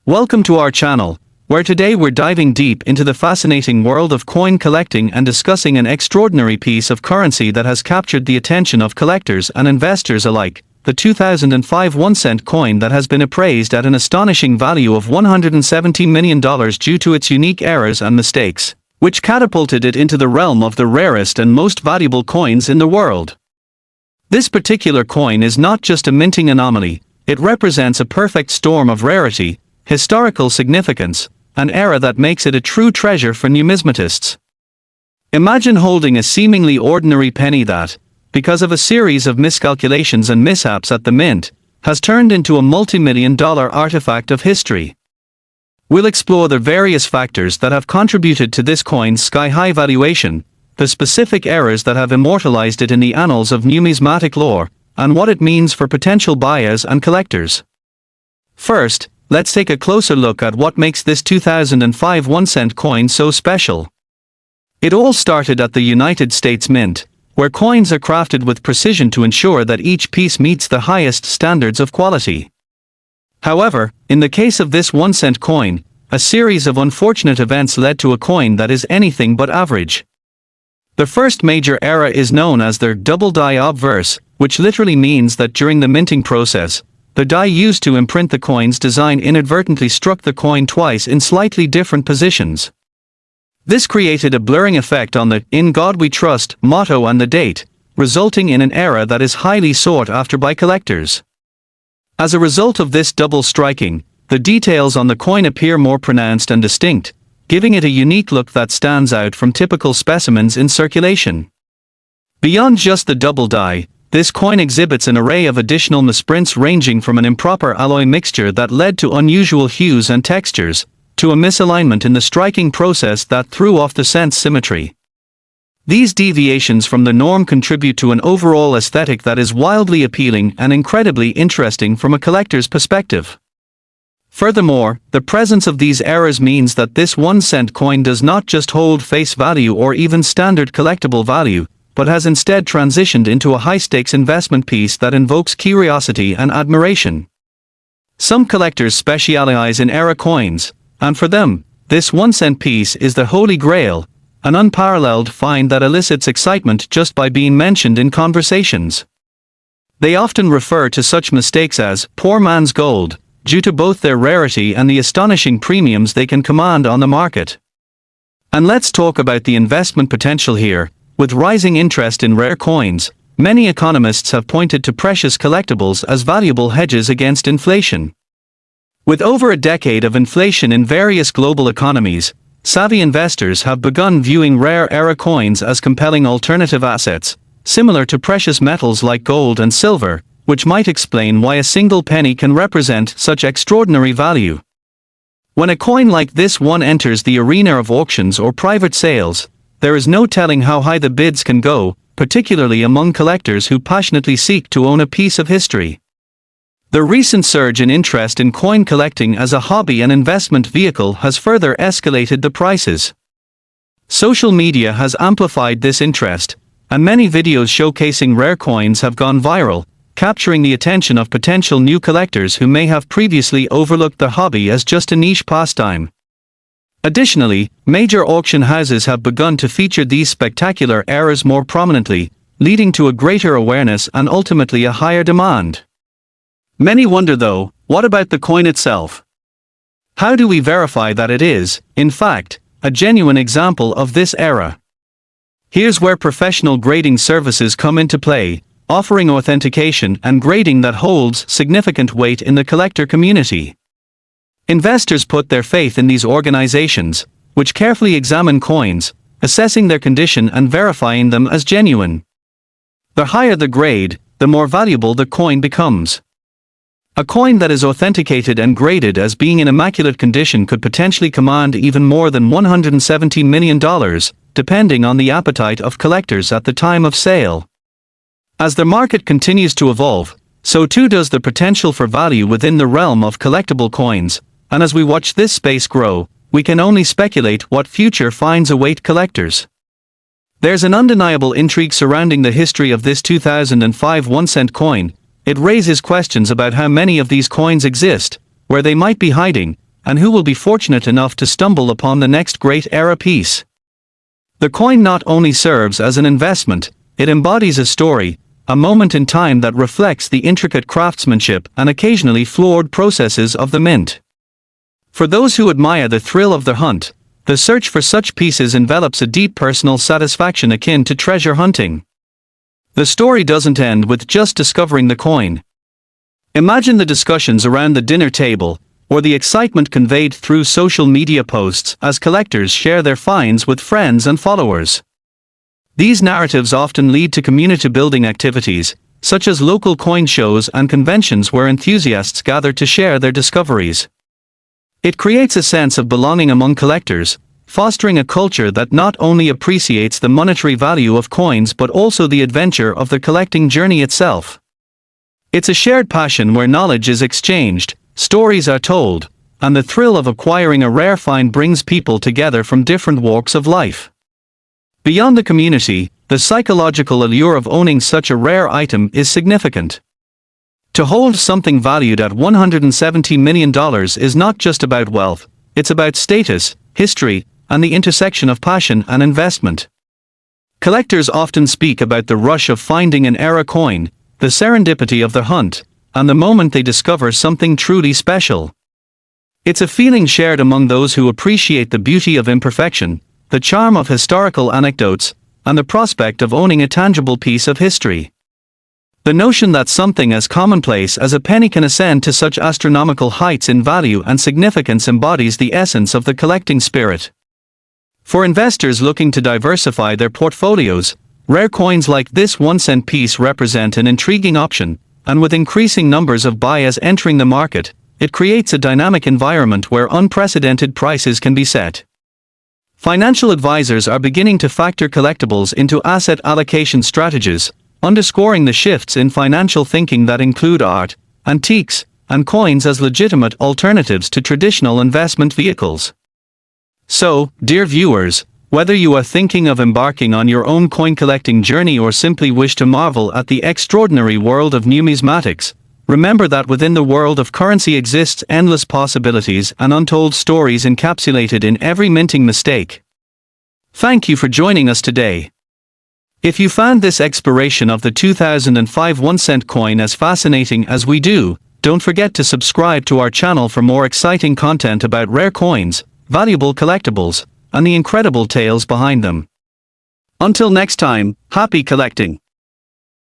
Welcome to our channel, where today we're diving deep into the fascinating world of coin collecting and discussing an extraordinary piece of currency that has captured the attention of collectors and investors alike, the 2005 1-cent coin that has been appraised at an astonishing value of $170 million due to its unique errors and mistakes, which catapulted it into the realm of the rarest and most valuable coins in the world. This particular coin is not just a minting anomaly, it represents a perfect storm of rarity, historical significance, an era that makes it a true treasure for numismatists. Imagine holding a seemingly ordinary penny that, because of a series of miscalculations and mishaps at the mint, has turned into a multi-million-dollar artifact of history. We'll explore the various factors that have contributed to this coin's sky-high valuation, the specific errors that have immortalized it in the annals of numismatic lore, and what it means for potential buyers and collectors. First, let's take a closer look at what makes this 2005 1-cent coin so special. It all started at the United States Mint, where coins are crafted with precision to ensure that each piece meets the highest standards of quality. However, in the case of this 1-cent coin, a series of unfortunate events led to a coin that is anything but average. The first major error is known as the double die obverse, which literally means that during the minting process, the die used to imprint the coin's design inadvertently struck the coin twice in slightly different positions. This created a blurring effect on the "In God We Trust" motto and the date, resulting in an error that is highly sought after by collectors. As a result of this double striking, the details on the coin appear more pronounced and distinct, giving it a unique look that stands out from typical specimens in circulation. Beyond just the double die, this coin exhibits an array of additional misprints ranging from an improper alloy mixture that led to unusual hues and textures, to a misalignment in the striking process that threw off the cent's symmetry. These deviations from the norm contribute to an overall aesthetic that is wildly appealing and incredibly interesting from a collector's perspective. Furthermore, the presence of these errors means that this 1-cent coin does not just hold face value or even standard collectible value, but has instead transitioned into a high-stakes investment piece that invokes curiosity and admiration. Some collectors specialize in error coins, and for them, this 1-cent piece is the holy grail, an unparalleled find that elicits excitement just by being mentioned in conversations. They often refer to such mistakes as "poor man's gold," due to both their rarity and the astonishing premiums they can command on the market. And let's talk about the investment potential here. With rising interest in rare coins, many economists have pointed to precious collectibles as valuable hedges against inflation. With over a decade of inflation in various global economies, savvy investors have begun viewing rare era coins as compelling alternative assets, similar to precious metals like gold and silver, which might explain why a single penny can represent such extraordinary value. When a coin like this one enters the arena of auctions or private sales, there is no telling how high the bids can go, particularly among collectors who passionately seek to own a piece of history. The recent surge in interest in coin collecting as a hobby and investment vehicle has further escalated the prices. Social media has amplified this interest, and many videos showcasing rare coins have gone viral, capturing the attention of potential new collectors who may have previously overlooked the hobby as just a niche pastime. Additionally, major auction houses have begun to feature these spectacular errors more prominently, leading to a greater awareness and ultimately a higher demand. Many wonder though, what about the coin itself? How do we verify that it is, in fact, a genuine example of this era? Here's where professional grading services come into play, offering authentication and grading that holds significant weight in the collector community. Investors put their faith in these organizations, which carefully examine coins, assessing their condition and verifying them as genuine. The higher the grade, the more valuable the coin becomes. A coin that is authenticated and graded as being in immaculate condition could potentially command even more than $170 million, depending on the appetite of collectors at the time of sale. As the market continues to evolve, so too does the potential for value within the realm of collectible coins, and as we watch this space grow, we can only speculate what future finds await collectors. There's an undeniable intrigue surrounding the history of this 2005 1-cent coin. It raises questions about how many of these coins exist, where they might be hiding, and who will be fortunate enough to stumble upon the next great era piece. The coin not only serves as an investment, it embodies a story, a moment in time that reflects the intricate craftsmanship and occasionally flawed processes of the mint. For those who admire the thrill of the hunt, the search for such pieces envelops a deep personal satisfaction akin to treasure hunting. The story doesn't end with just discovering the coin. Imagine the discussions around the dinner table, or the excitement conveyed through social media posts as collectors share their finds with friends and followers. These narratives often lead to community-building activities, such as local coin shows and conventions where enthusiasts gather to share their discoveries. It creates a sense of belonging among collectors, fostering a culture that not only appreciates the monetary value of coins but also the adventure of the collecting journey itself. It's a shared passion where knowledge is exchanged, stories are told, and the thrill of acquiring a rare find brings people together from different walks of life. Beyond the community, the psychological allure of owning such a rare item is significant. To hold something valued at $170 million is not just about wealth, it's about status, history, and the intersection of passion and investment. Collectors often speak about the rush of finding an era coin, the serendipity of the hunt, and the moment they discover something truly special. It's a feeling shared among those who appreciate the beauty of imperfection, the charm of historical anecdotes, and the prospect of owning a tangible piece of history. The notion that something as commonplace as a penny can ascend to such astronomical heights in value and significance embodies the essence of the collecting spirit. For investors looking to diversify their portfolios, rare coins like this 1-cent piece represent an intriguing option, and with increasing numbers of buyers entering the market, it creates a dynamic environment where unprecedented prices can be set. Financial advisors are beginning to factor collectibles into asset allocation strategies, underscoring the shifts in financial thinking that include art, antiques, and coins as legitimate alternatives to traditional investment vehicles. So, dear viewers, whether you are thinking of embarking on your own coin collecting journey or simply wish to marvel at the extraordinary world of numismatics, remember that within the world of currency exists endless possibilities and untold stories encapsulated in every minting mistake. Thank you for joining us today. If you found this exploration of the 2005 1-cent coin as fascinating as we do, don't forget to subscribe to our channel for more exciting content about rare coins, valuable collectibles, and the incredible tales behind them. Until next time, happy collecting!